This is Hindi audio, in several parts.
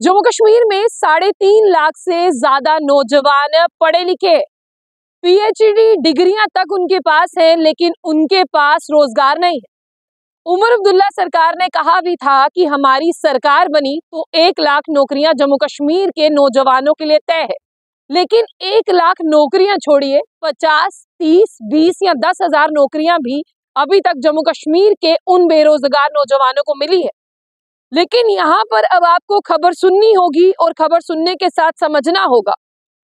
जम्मू कश्मीर में 3.5 लाख से ज्यादा नौजवान पढ़े लिखे, पीएचडी डिग्रियां तक उनके पास है, लेकिन उनके पास रोजगार नहीं है। उमर अब्दुल्ला सरकार ने कहा भी था कि हमारी सरकार बनी तो 1 लाख नौकरियां जम्मू कश्मीर के नौजवानों के लिए तय है, लेकिन 1 लाख नौकरियां छोड़िए 50, 30, 20 या 10,000 नौकरियां भी अभी तक जम्मू कश्मीर के उन बेरोजगार नौजवानों को मिली है। लेकिन यहाँ पर अब आपको खबर सुननी होगी और खबर सुनने के साथ समझना होगा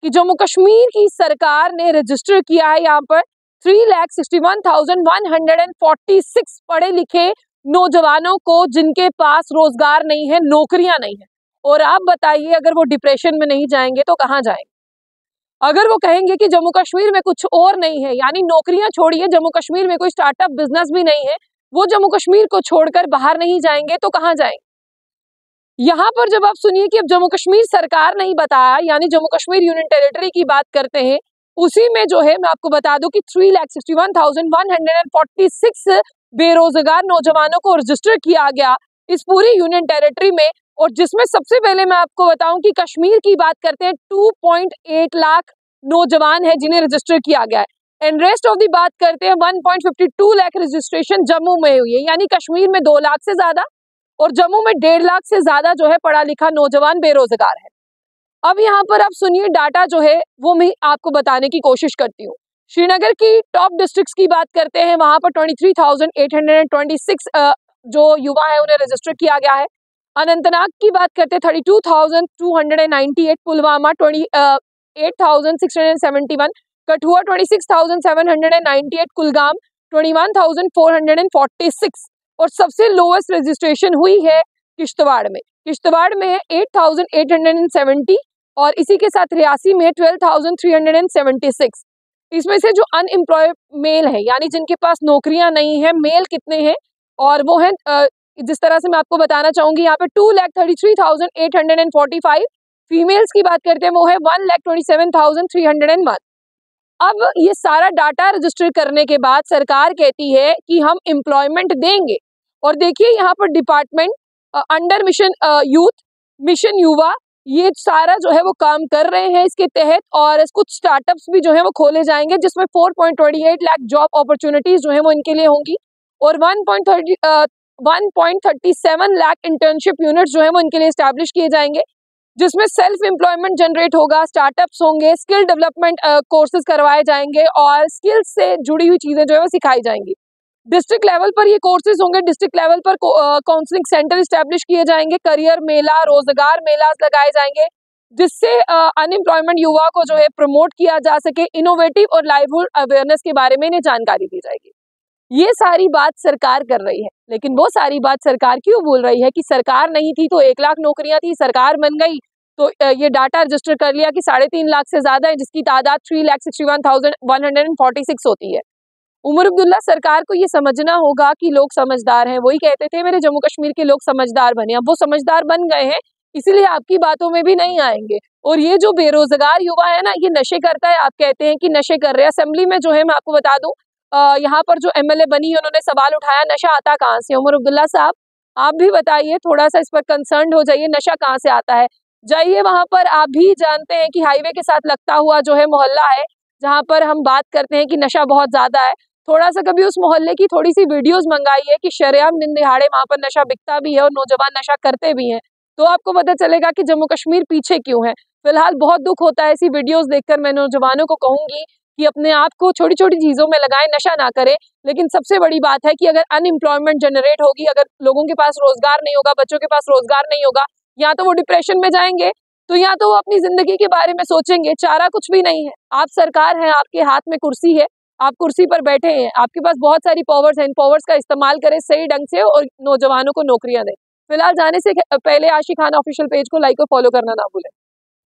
कि जम्मू कश्मीर की सरकार ने रजिस्टर किया है यहाँ पर 3,61,146 पढ़े लिखे नौजवानों को, जिनके पास रोजगार नहीं है, नौकरियां नहीं है। और आप बताइए, अगर वो डिप्रेशन में नहीं जाएंगे तो कहाँ जाएंगे? अगर वो कहेंगे कि जम्मू कश्मीर में कुछ और नहीं है, यानी नौकरियां छोड़िए, जम्मू कश्मीर में कोई स्टार्टअप बिजनेस भी नहीं है, वो जम्मू कश्मीर को छोड़कर बाहर नहीं जाएंगे तो कहाँ जाएंगे? यहाँ पर जब आप सुनिए कि अब जम्मू कश्मीर सरकार नहीं बताया, यानी जम्मू कश्मीर यूनियन टेरिटरी की बात करते हैं, उसी में जो है मैं आपको बता दूं कि 3,61,146 बेरोजगार नौजवानों को रजिस्टर किया गया इस पूरी यूनियन टेरिटरी में। और जिसमें सबसे पहले मैं आपको बताऊं कि कश्मीर की बात करते हैं 2.8 लाख नौजवान है जिन्हें रजिस्टर किया गया है, एंड रेस्ट ऑफ दी बात करते हैं 1.52 लाख रजिस्ट्रेशन जम्मू में हुई है, यानी कश्मीर में 2 लाख से ज्यादा और जम्मू में 1.5 लाख से ज्यादा जो है पढ़ा लिखा नौजवान बेरोजगार है। अब यहाँ पर आप सुनिए, डाटा जो है वो मैं आपको बताने की कोशिश करती हूँ। श्रीनगर की टॉप डिस्ट्रिक्ट्स की बात करते हैं, वहां पर 23,826 जो युवा है उन्हें रजिस्टर किया गया है। अनंतनाग की बात करते हैं 32,298, पुलवामा 28,671, कठुआ 26,798, कुलगाम 21,446 और सबसे लोएस्ट रजिस्ट्रेशन हुई है किश्तवाड़ में। किश्तवाड़ में है 8,870 और इसी के साथ रियासी में 12,376। इसमें से जो अनएम्प्लॉयड मेल है, यानी जिनके पास नौकरियां नहीं है, मेल कितने हैं? और वो है जिस तरह से मैं आपको बताना चाहूंगी, यहाँ पे 2,33,845। फीमेल्स की बात करते हैं वो है 1,27,301। अब ये सारा डाटा रजिस्टर करने के बाद सरकार कहती है कि हम एम्प्लॉयमेंट देंगे। और देखिए यहाँ पर department under mission youth, mission युवा, ये सारा जो है वो काम कर रहे हैं इसके तहत। और कुछ स्टार्टअप्स भी जो है वो खोले जाएंगे, जिसमें 4.28 लाख जॉब अपॉर्चुनिटीज जो है वो इनके लिए होंगी और 1.37 लाख इंटर्नशिप यूनिट्स जो है वो इनके लिए एस्टैब्लिश किए जाएंगे, जिसमें सेल्फ एम्प्लॉयमेंट जनरेट होगा, स्टार्टअप्स होंगे, स्किल डेवलपमेंट कोर्सेज करवाए जाएंगे और स्किल्स से जुड़ी हुई चीजें जो है वो सिखाई जाएंगी। डिस्ट्रिक्ट लेवल पर ये कोर्सेज होंगे, डिस्ट्रिक्ट लेवल पर काउंसलिंग सेंटर एस्टैब्लिश किए जाएंगे, करियर मेला, रोजगार मेला लगाए जाएंगे, जिससे अनएम्प्लॉयमेंट युवा को जो है प्रमोट किया जा सके, इनोवेटिव और लाइवलीहुड अवेयरनेस के बारे में इन्हें जानकारी दी जाएगी। ये सारी बात सरकार कर रही है, लेकिन वो सारी बात सरकार क्यों बोल रही है कि सरकार नहीं थी तो 1 लाख नौकरियां थी, सरकार बन गई तो ये डाटा रजिस्टर कर लिया कि 3.5 लाख से ज्यादा है, जिसकी तादाद 3,61,146 होती है। उमर अब्दुल्ला सरकार को ये समझना होगा कि लोग समझदार हैं। वही कहते थे मेरे जम्मू कश्मीर के लोग समझदार बने, अब वो समझदार बन गए हैं, इसीलिए आपकी बातों में भी नहीं आएंगे। और ये जो बेरोजगार युवा है ना, ये नशे करता है, आप कहते हैं कि नशे कर रहे हैं। असेंबली में जो है मैं आपको बता दूं, यहाँ पर जो एमएलए बनी है उन्होंने सवाल उठाया, नशा आता कहाँ से? उमर अब्दुल्ला साहब, आप भी बताइए, थोड़ा सा इस पर कंसर्न हो जाइए, नशा कहाँ से आता है? जाइए वहां पर, आप भी जानते हैं कि हाईवे के साथ लगता हुआ जो है मोहल्ला है, जहाँ पर हम बात करते हैं कि नशा बहुत ज्यादा है। थोड़ा सा कभी उस मोहल्ले की थोड़ी सी वीडियोस मंगाइए कि शरेआम दिन दिहाड़े वहां पर नशा बिकता भी है और नौजवान नशा करते भी हैं, तो आपको पता चलेगा कि जम्मू कश्मीर पीछे क्यों है। फिलहाल बहुत दुख होता है ऐसी वीडियोस देखकर। मैं नौजवानों को कहूंगी कि अपने आप को छोटी छोटी चीजों में लगाएं, नशा ना करें। लेकिन सबसे बड़ी बात है कि अगर अनएम्प्लॉयमेंट जनरेट होगी, अगर लोगों के पास रोजगार नहीं होगा, बच्चों के पास रोजगार नहीं होगा, या तो वो डिप्रेशन में जाएंगे, तो या तो वो अपनी जिंदगी के बारे में सोचेंगे। चारा कुछ भी नहीं है। आप सरकार हैं, आपके हाथ में कुर्सी है, आप कुर्सी पर बैठे हैं, आपके पास बहुत सारी पावर्स हैं, इन पावर्स का इस्तेमाल करें सही ढंग से और नौजवानों को नौकरियां दें। फिलहाल जाने से पहले आशिक खान ऑफिशियल पेज को लाइक और फॉलो करना ना भूलें।